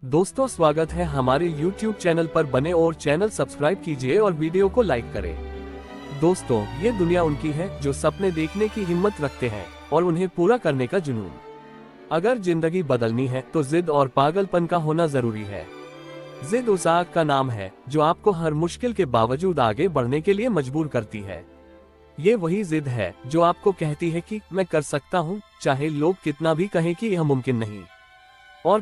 दोस्तों, स्वागत है हमारे YouTube चैनल पर। बने और चैनल सब्सक्राइब कीजिए और वीडियो को लाइक करें। दोस्तों, ये दुनिया उनकी है जो सपने देखने की हिम्मत रखते हैं और उन्हें पूरा करने का जुनून। अगर जिंदगी बदलनी है तो जिद और पागलपन का होना जरूरी है। जिद उस आग का नाम है जो आपको हर मुश्किल के बावजूद आगे बढ़ने के लिए मजबूर करती है। ये वही जिद है जो आपको कहती है कि मैं कर सकता हूँ, चाहे लोग कितना भी कहें कि यह मुमकिन नहीं। और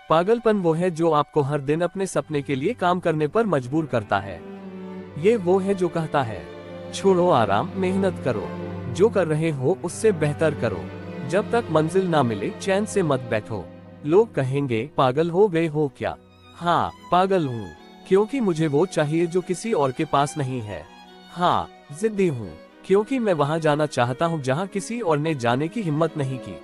पागलपन वो है जो आपको हर दिन अपने सपने के लिए काम करने पर मजबूर करता है। ये वो है जो कहता है, छोड़ो आराम, मेहनत करो, जो कर रहे हो उससे बेहतर करो, जब तक मंजिल ना मिले चैन से मत बैठो। लोग कहेंगे पागल हो गए हो क्या? हाँ, पागल हूँ, क्योंकि मुझे वो चाहिए जो किसी और के पास नहीं है। हाँ, जिद्दी हूँ, क्योंकि मैं वहाँ जाना चाहता हूँ जहाँ किसी और ने जाने की हिम्मत नहीं की।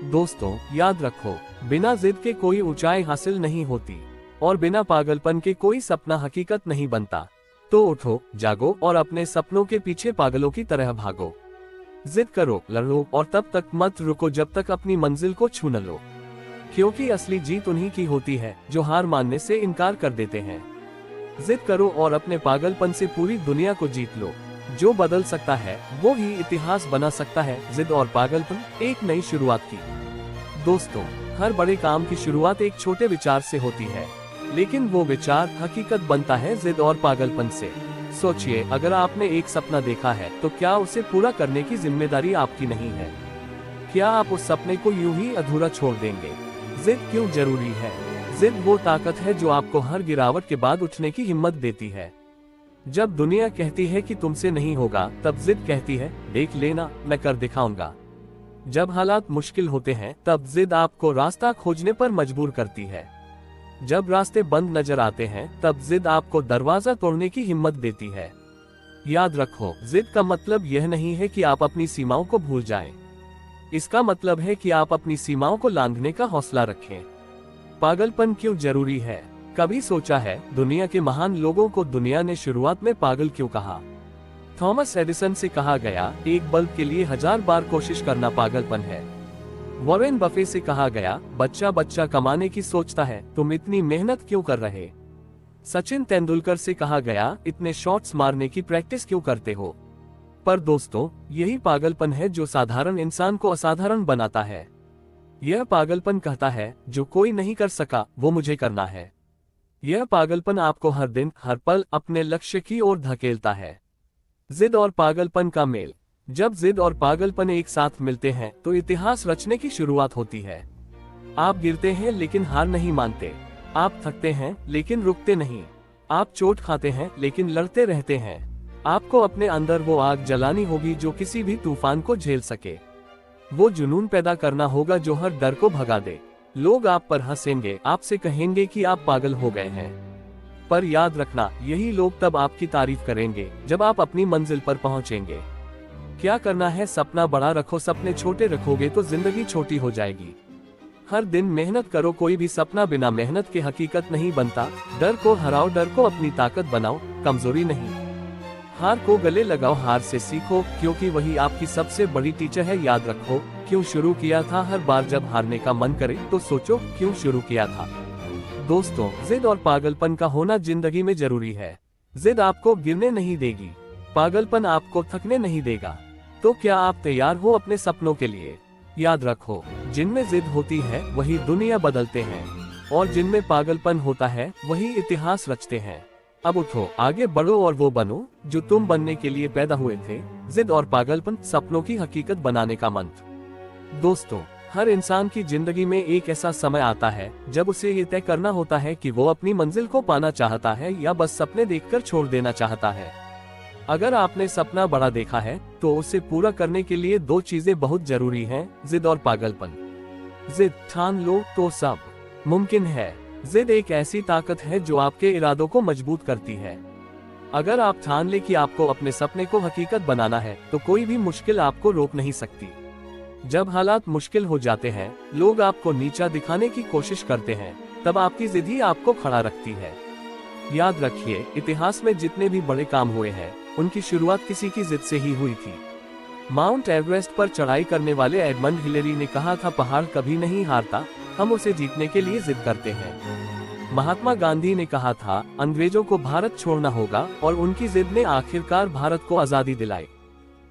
दोस्तों, याद रखो, बिना जिद के कोई ऊंचाई हासिल नहीं होती और बिना पागलपन के कोई सपना हकीकत नहीं बनता। तो उठो, जागो और अपने सपनों के पीछे पागलों की तरह भागो। जिद करो, लड़ो और तब तक मत रुको जब तक अपनी मंजिल को छू न लो, क्योंकि असली जीत उन्हीं की होती है जो हार मानने से इनकार कर देते हैं। जिद करो और अपने पागलपन से पूरी दुनिया को जीत लो। जो बदल सकता है वो ही इतिहास बना सकता है। जिद और पागलपन, एक नई शुरुआत की। दोस्तों, हर बड़े काम की शुरुआत एक छोटे विचार से होती है, लेकिन वो विचार हकीकत बनता है जिद और पागलपन से। सोचिए, अगर आपने एक सपना देखा है तो क्या उसे पूरा करने की जिम्मेदारी आपकी नहीं है? क्या आप उस सपने को यूं ही अधूरा छोड़ देंगे? जिद क्यों जरूरी है? जिद वो ताकत है जो आपको हर गिरावट के बाद उठने की हिम्मत देती है। जब दुनिया कहती है कि तुमसे नहीं होगा, तब जिद कहती है, देख लेना, मैं कर दिखाऊंगा। जब हालात मुश्किल होते हैं तब जिद आपको रास्ता खोजने पर मजबूर करती है। जब रास्ते बंद नजर आते हैं तब जिद आपको दरवाजा तोड़ने की हिम्मत देती है। याद रखो, जिद का मतलब यह नहीं है कि आप अपनी सीमाओं को भूल जाएं। इसका मतलब है कि आप अपनी सीमाओं को लांघने का हौसला रखें। पागलपन क्यों जरूरी है? कभी सोचा है, दुनिया के महान लोगों को दुनिया ने शुरुआत में पागल क्यों कहा? थॉमस एडिसन से कहा गया, एक बल्ब के लिए 1000 बार कोशिश करना पागलपन है। वॉरेन बफे से कहा गया, बच्चा बच्चा कमाने की सोचता है, तुम इतनी मेहनत क्यों कर रहे? सचिन तेंदुलकर से कहा गया, इतने शॉट्स मारने की प्रैक्टिस क्यों करते हो? पर दोस्तों, यही पागलपन है जो साधारण इंसान को असाधारण बनाता है। यह पागलपन कहता है, जो कोई नहीं कर सका वो मुझे करना है। यह पागलपन आपको हर दिन हर पल अपने लक्ष्य की ओर धकेलता है। जिद और पागलपन का मेल। जब जिद और पागलपन एक साथ मिलते हैं तो इतिहास रचने की शुरुआत होती है। आप गिरते हैं लेकिन हार नहीं मानते, आप थकते हैं लेकिन रुकते नहीं, आप चोट खाते हैं लेकिन लड़ते रहते हैं। आपको अपने अंदर वो आग जलानी होगी जो किसी भी तूफान को झेल सके। वो जुनून पैदा करना होगा जो हर डर को भगा दे। लोग आप पर हंसेंगे, आपसे कहेंगे कि आप पागल हो गए हैं, पर याद रखना, यही लोग तब आपकी तारीफ करेंगे जब आप अपनी मंजिल पर पहुंचेंगे। क्या करना है? सपना बड़ा रखो, सपने छोटे रखोगे तो जिंदगी छोटी हो जाएगी। हर दिन मेहनत करो, कोई भी सपना बिना मेहनत के हकीकत नहीं बनता। डर को हराओ, डर को अपनी ताकत बनाओ, कमजोरी नहीं। हार को गले लगाओ, हार से सीखो, क्योंकि वही आपकी सबसे बड़ी टीचर है। याद रखो, क्यों शुरू किया था? हर बार जब हारने का मन करे तो सोचो क्यों शुरू किया था। दोस्तों, जिद और पागलपन का होना जिंदगी में जरूरी है। जिद आपको गिरने नहीं देगी, पागलपन आपको थकने नहीं देगा। तो क्या आप तैयार हो अपने सपनों के लिए? याद रखो, जिनमें जिद होती है वही दुनिया बदलते हैं, और जिनमें पागलपन होता है वही इतिहास रचते हैं। अब उठो, आगे बढ़ो और वो बनो जो तुम बनने के लिए पैदा हुए थे। जिद और पागलपन, सपनों की हकीकत बनाने का मंत्र। दोस्तों, हर इंसान की जिंदगी में एक ऐसा समय आता है जब उसे ये तय करना होता है कि वो अपनी मंजिल को पाना चाहता है या बस सपने देखकर छोड़ देना चाहता है। अगर आपने सपना बड़ा देखा है तो उसे पूरा करने के लिए दो चीजें बहुत जरूरी हैं, जिद और पागलपन। जिद, ठान लो तो सब मुमकिन है। जिद एक ऐसी ताकत है जो आपके इरादों को मजबूत करती है। अगर आप ठान ले कि आपको अपने सपने को हकीकत बनाना है तो कोई भी मुश्किल आपको रोक नहीं सकती। जब हालात मुश्किल हो जाते हैं, लोग आपको नीचा दिखाने की कोशिश करते हैं, तब आपकी जिद ही आपको खड़ा रखती है। याद रखिए, इतिहास में जितने भी बड़े काम हुए हैं उनकी शुरुआत किसी की जिद से ही हुई थी। माउंट एवरेस्ट पर चढ़ाई करने वाले एडमंड हिलेरी ने कहा था, पहाड़ कभी नहीं हारता, हम उसे जीतने के लिए जिद करते हैं। महात्मा गांधी ने कहा था, अंग्रेजों को भारत छोड़ना होगा, और उनकी जिद ने आखिरकार भारत को आजादी दिलाई।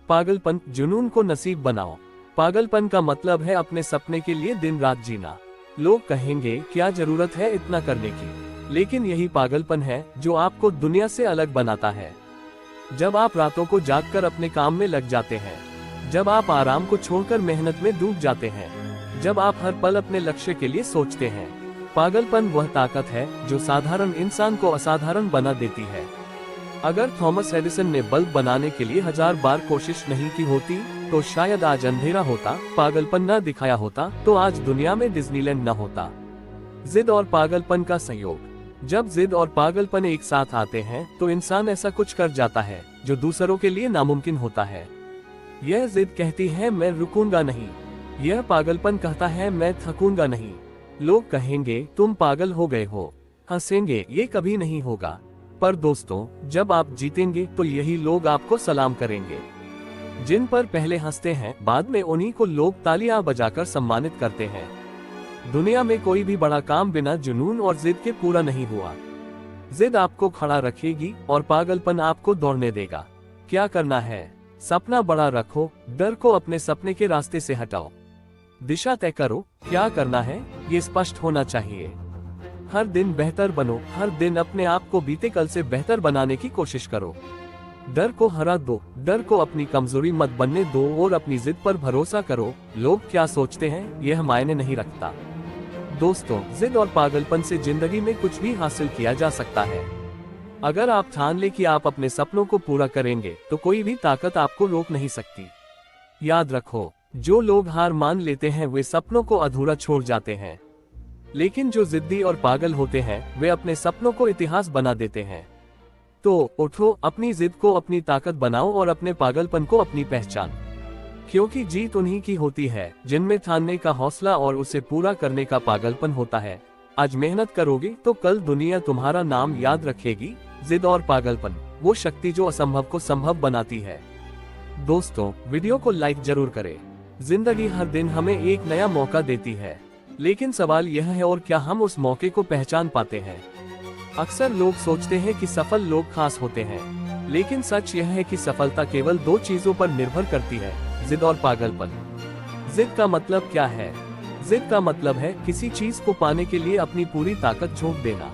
पागलपन, जुनून को नसीब बनाओ। पागलपन का मतलब है अपने सपने के लिए दिन रात जीना। लोग कहेंगे, क्या जरूरत है इतना करने की, लेकिन यही पागलपन है जो आपको दुनिया से अलग बनाता है। जब आप रातों को जागकर अपने काम में लग जाते हैं, जब आप आराम को छोड़कर मेहनत में डूब जाते हैं, जब आप हर पल अपने लक्ष्य के लिए सोचते हैं। पागलपन वह ताकत है जो साधारण इंसान को असाधारण बना देती है। अगर थॉमस एडिसन ने बल्ब बनाने के लिए 1000 बार कोशिश नहीं की होती, तो शायद आज अंधेरा होता, पागलपन न दिखाया होता, तो आज दुनिया में डिज्नीलैंड न होता। जिद और पागलपन का संयोग। जब जिद और पागलपन एक साथ आते हैं, तो इंसान ऐसा कुछ कर जाता है जो दूसरों के लिए नामुमकिन होता है। यह जिद कहती है, मैं रुकूंगा नहीं। यह पागलपन कहता है, मैं थकूंगा नहीं। लोग कहेंगे, तुम पागल हो गए हो, हंसेंगे, ये कभी नहीं होगा। पर दोस्तों, जब आप जीतेंगे तो यही लोग आपको सलाम करेंगे। जिन पर पहले हंसते हैं, बाद में उन्हीं को लोग तालियां बजाकर सम्मानित करते हैं। दुनिया में कोई भी बड़ा काम बिना जुनून और जिद के पूरा नहीं हुआ। जिद आपको खड़ा रखेगी और पागलपन आपको दौड़ने देगा। क्या करना है? सपना बड़ा रखो, डर को अपने सपने के रास्ते से हटाओ। दिशा तय करो, क्या करना है ये स्पष्ट होना चाहिए। हर दिन बेहतर बनो, हर दिन अपने आप को बीते कल से बेहतर बनाने की कोशिश करो। डर को हरा दो, डर को अपनी कमजोरी मत बनने दो और अपनी जिद पर भरोसा करो। लोग क्या सोचते हैं यह मायने नहीं रखता। दोस्तों, जिद और पागलपन से जिंदगी में कुछ भी हासिल किया जा सकता है। अगर आप ठान ले कि आप अपने सपनों को पूरा करेंगे, तो कोई भी ताकत आपको रोक नहीं सकती। याद रखो, जो लोग हार मान लेते हैं वे सपनों को अधूरा छोड़ जाते हैं, लेकिन जो जिद्दी और पागल होते हैं वे अपने सपनों को इतिहास बना देते हैं। तो उठो, अपनी जिद को अपनी ताकत बनाओ और अपने पागलपन को अपनी पहचान। क्योंकि जीत उन्हीं की होती है जिनमें ठानने का हौसला और उसे पूरा करने का पागलपन होता है। आज मेहनत करोगे तो कल दुनिया तुम्हारा नाम याद रखेगी। जिद और पागलपन, वो शक्ति जो असंभव को संभव बनाती है। दोस्तों, वीडियो को लाइक जरूर करें। जिंदगी हर दिन हमें एक नया मौका देती है, लेकिन सवाल यह है, और क्या हम उस मौके को पहचान पाते हैं? अक्सर लोग सोचते हैं कि सफल लोग खास होते हैं, लेकिन सच यह है कि सफलता केवल 2 चीजों पर निर्भर करती है, जिद और पागलपन। जिद का मतलब क्या है? जिद का मतलब है किसी चीज को पाने के लिए अपनी पूरी ताकत झोंक देना।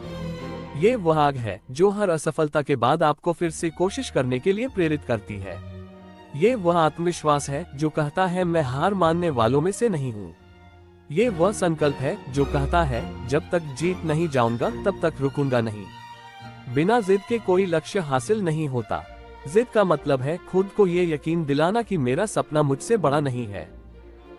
ये वह आग है जो हर असफलता के बाद आपको फिर से कोशिश करने के लिए प्रेरित करती है। ये वह आत्मविश्वास है जो कहता है, मैं हार मानने वालों में से नहीं हूँ। ये वह संकल्प है जो कहता है, जब तक जीत नहीं जाऊंगा तब तक रुकूंगा नहीं। बिना जिद के कोई लक्ष्य हासिल नहीं होता। जिद का मतलब है खुद को ये यकीन दिलाना कि मेरा सपना मुझसे बड़ा नहीं है।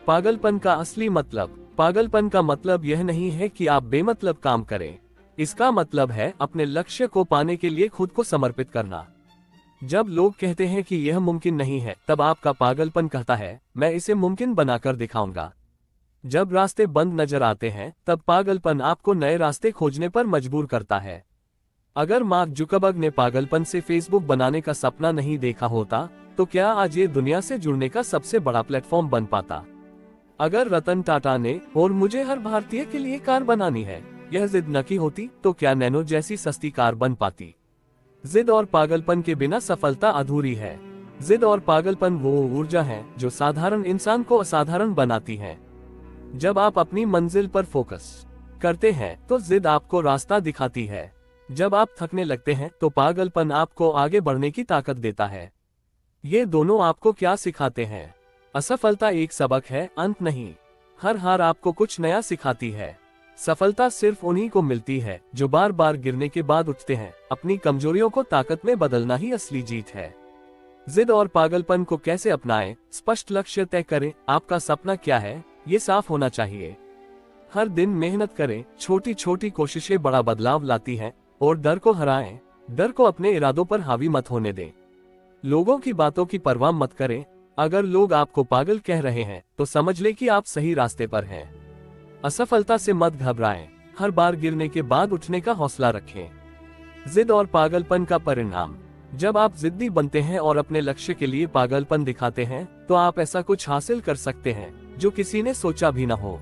पागलपन का असली मतलब, पागलपन का मतलब यह नहीं है कि आप बेमतलब काम करें। इसका मतलब है अपने लक्ष्य को पाने के लिए खुद को समर्पित करना। जब लोग कहते हैं कि यह मुमकिन नहीं है, तब आपका पागलपन कहता है, मैं इसे मुमकिन बनाकर दिखाऊंगा। जब रास्ते बंद नजर आते हैं, तब पागलपन आपको नए रास्ते खोजने पर मजबूर करता है। अगर मार्क जुकरबर्ग ने पागलपन से फेसबुक बनाने का सपना नहीं देखा होता, तो क्या आज ये दुनिया से जुड़ने का सबसे बड़ा प्लेटफॉर्म बन पाता? अगर रतन टाटा ने और मुझे हर भारतीय के लिए कार बनानी है यह जिद न की होती, तो क्या नैनो जैसी सस्ती कार बन पाती? जिद और पागलपन के बिना सफलता अधूरी है। जिद और पागलपन वो ऊर्जा है जो साधारण इंसान को असाधारण बनाती है। जब आप अपनी मंजिल पर फोकस करते हैं तो जिद आपको रास्ता दिखाती है। जब आप थकने लगते हैं तो पागलपन आपको आगे बढ़ने की ताकत देता है। ये दोनों आपको क्या सिखाते हैं? असफलता एक सबक है, अंत नहीं। हर हार आपको कुछ नया सिखाती है। सफलता सिर्फ उन्हीं को मिलती है जो बार बार गिरने के बाद उठते हैं। अपनी कमजोरियों को ताकत में बदलना ही असली जीत है। जिद और पागलपन को कैसे अपनाएं? स्पष्ट लक्ष्य तय करें। आपका सपना क्या है ये साफ होना चाहिए। हर दिन मेहनत करें। छोटी छोटी कोशिशें बड़ा बदलाव लाती हैं। और डर को हराएं। डर को अपने इरादों पर हावी मत होने दें। लोगों की बातों की परवाह मत करें। अगर लोग आपको पागल कह रहे हैं तो समझ ले कि आप सही रास्ते पर हैं। असफलता से मत घबराएं। हर बार गिरने के बाद उठने का हौसला रखें। जिद और पागलपन का परिणाम, जब आप जिद्दी बनते हैं और अपने लक्ष्य के लिए पागलपन दिखाते हैं, तो आप ऐसा कुछ हासिल कर सकते हैं जो किसी ने सोचा भी न हो।